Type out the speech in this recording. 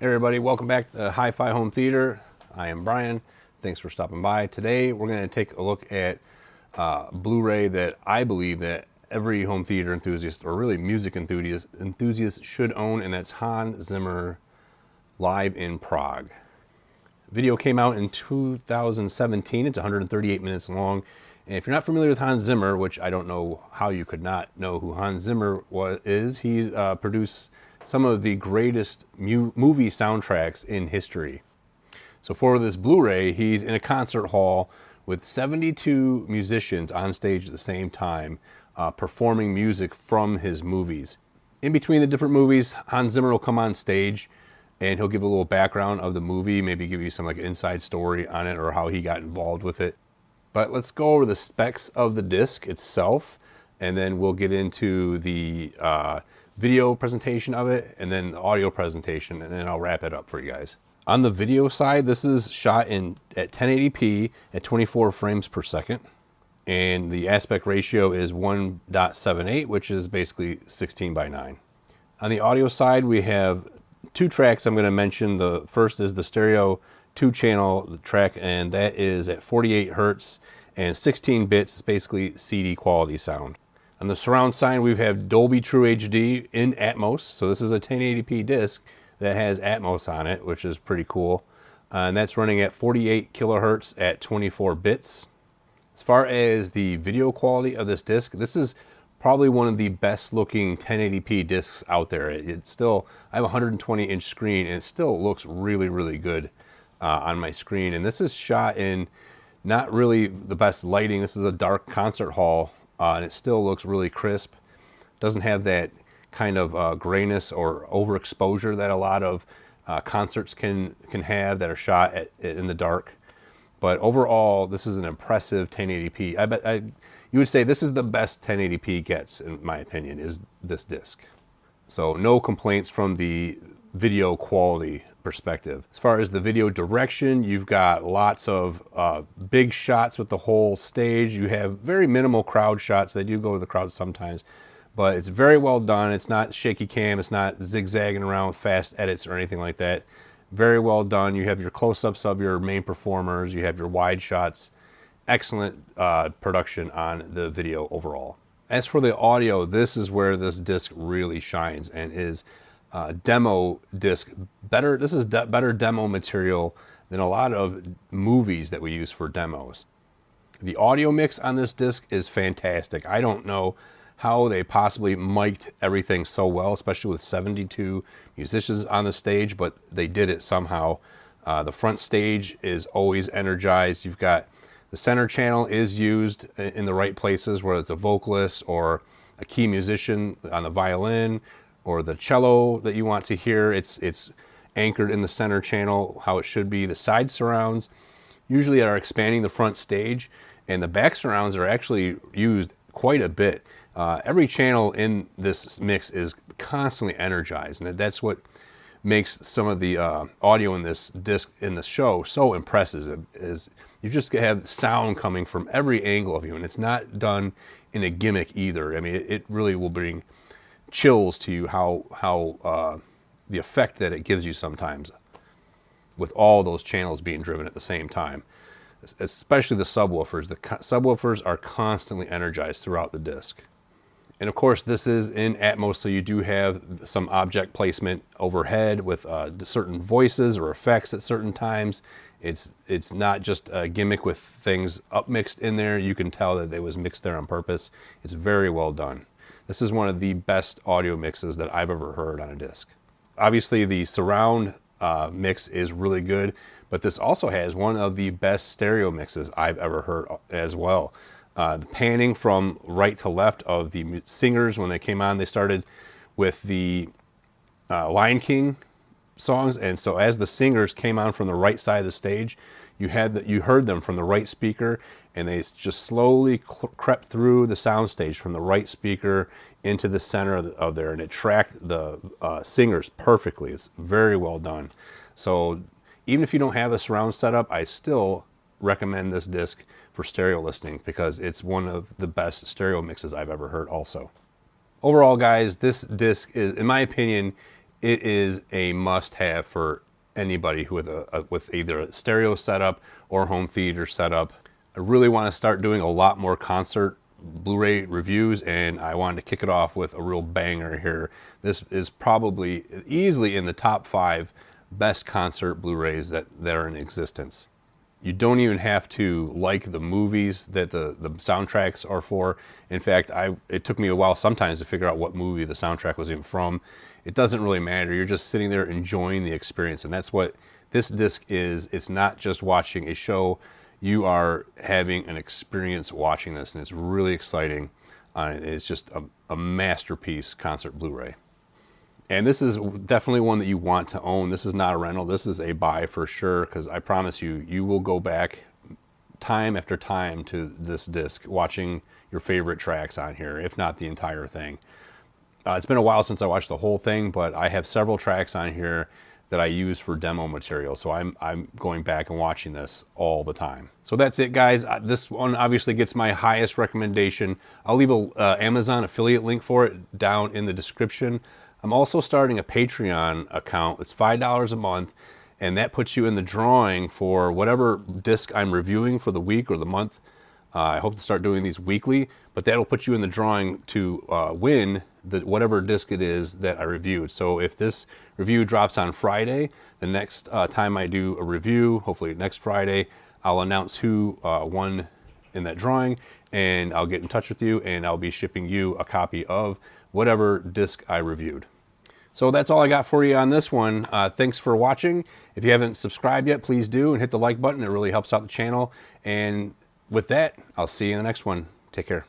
Hey everybody, welcome back to HiFi Home Theater. I am Brian. Thanks for stopping by. Today we're going to take a look at Blu-ray that I believe that every home theater enthusiast, or really music enthusiast should own, and that's Hans Zimmer Live in Prague. Video came out in 2017. It's 138 minutes long. And if you're not familiar with Hans Zimmer, which I don't know how you could not know who Hans Zimmer is, he's produced some of the greatest movie soundtracks in history. So for this Blu-ray, he's in a concert hall with 72 musicians on stage at the same time, performing music from his movies. In between the different movies, Hans Zimmer will come on stage and he'll give a little background of the movie, maybe give you some like inside story on it or how he got involved with it. But let's go over the specs of the disc itself, and then we'll get into the video presentation of it, and then the audio presentation, and then I'll wrap it up for you guys. On the video side, this is shot at 1080p at 24 frames per second, and the aspect ratio is 1.78, which is basically 16:9. On the audio side, we have two tracks I'm going to mention. The first is the stereo 2-channel track, and that is at 48 hertz and 16 bits. It's basically CD quality sound. On the surround side, we have Dolby True HD in Atmos. So this is a 1080p disc that has Atmos on it, which is pretty cool. And that's running at 48 kilohertz at 24 bits. As far as the video quality of this disc, this is probably one of the best looking 1080p discs out there. It's still, I have a 120-inch screen, and it still looks really, really good on my screen. And this is shot in not really the best lighting. This is a dark concert hall. And it still looks really crisp. Doesn't have that kind of grayness or overexposure that a lot of concerts can have that are shot in the dark. But overall, this is an impressive 1080p. You would say this is the best 1080p gets, in my opinion, is this disc. So no complaints from the video quality perspective. As far as the video direction, you've got lots of big shots with the whole stage. You have very minimal crowd shots. They do go to the crowd sometimes, but it's very well done. It's not shaky cam. It's not zigzagging around with fast edits or anything like that. Very well done. You have your close-ups of your main performers. You have your wide shots. Excellent production on the video overall. As for the audio, this is where this disc really shines and is demo disc better. This is better demo material than a lot of movies that we use for demos. The audio mix on this disc is fantastic. I don't know how they possibly mic'd everything so well, especially with 72 musicians on the stage, but they did it somehow. The front stage is always energized. You've got the center channel is used in the right places, whether it's a vocalist or a key musician on the violin or the cello that you want to hear. It's anchored in the center channel, how it should be. The side surrounds usually are expanding the front stage, and the back surrounds are actually used quite a bit. Every channel in this mix is constantly energized, and that's what makes some of the audio in this disc, in the show, so impressive. Is you just have sound coming from every angle of you, and it's not done in a gimmick either. I mean, it really will bring chills to you how the effect that it gives you sometimes with all those channels being driven at the same time, especially the subwoofers. The subwoofers are constantly energized throughout the disc. And of course, this is in Atmos, so you do have some object placement overhead with certain voices or effects at certain times. It's not just a gimmick with things upmixed in there. You can tell that it was mixed there on purpose. It's very well done. This is one of the best audio mixes that I've ever heard on a disc. Obviously, the surround mix is really good, but this also has one of the best stereo mixes I've ever heard as well. The panning from right to left of the singers when they came on, they started with the Lion King songs, and so as the singers came on from the right side of the stage, you heard them from the right speaker, and they just slowly crept through the soundstage from the right speaker into the center of there, and it tracked the singers perfectly. It's very well done. So even if you don't have a surround setup, I still recommend this disc for stereo listening because it's one of the best stereo mixes I've ever heard also. Overall, guys, this disc is, in my opinion, it is a must-have for anybody who with either a stereo setup or home theater setup. I really want to start doing a lot more concert Blu-ray reviews, and I wanted to kick it off with a real banger here. This is probably easily in the top 5 best concert Blu-rays that are in existence. You don't even have to like the movies that the soundtracks are for. In fact, it took me a while sometimes to figure out what movie the soundtrack was even from. It doesn't really matter. You're just sitting there enjoying the experience, and that's what this disc is. It's not just watching a show. You are having an experience watching this, and it's really exciting. It's just a masterpiece concert Blu-ray. And this is definitely one that you want to own. This is not a rental. This is a buy for sure, because I promise you, you will go back time after time to this disc watching your favorite tracks on here, if not the entire thing. It's been a while since I watched the whole thing, but I have several tracks on here that I use for demo material. So I'm going back and watching this all the time. So that's it, guys. This one obviously gets my highest recommendation. I'll leave a Amazon affiliate link for it down in the description. I'm also starting a Patreon account. It's $5 a month, and that puts you in the drawing for whatever disc I'm reviewing for the week or the month. I hope to start doing these weekly, but that'll put you in the drawing to win whatever disc it is that I reviewed. So if this review drops on Friday, the next time I do a review, hopefully next Friday, I'll announce who won in that drawing, and I'll get in touch with you, and I'll be shipping you a copy of whatever disc I reviewed. So that's all I got for you on this one. Thanks for watching. If you haven't subscribed yet, please do, and hit the like button. It really helps out the channel. And with that, I'll see you in the next one. Take care.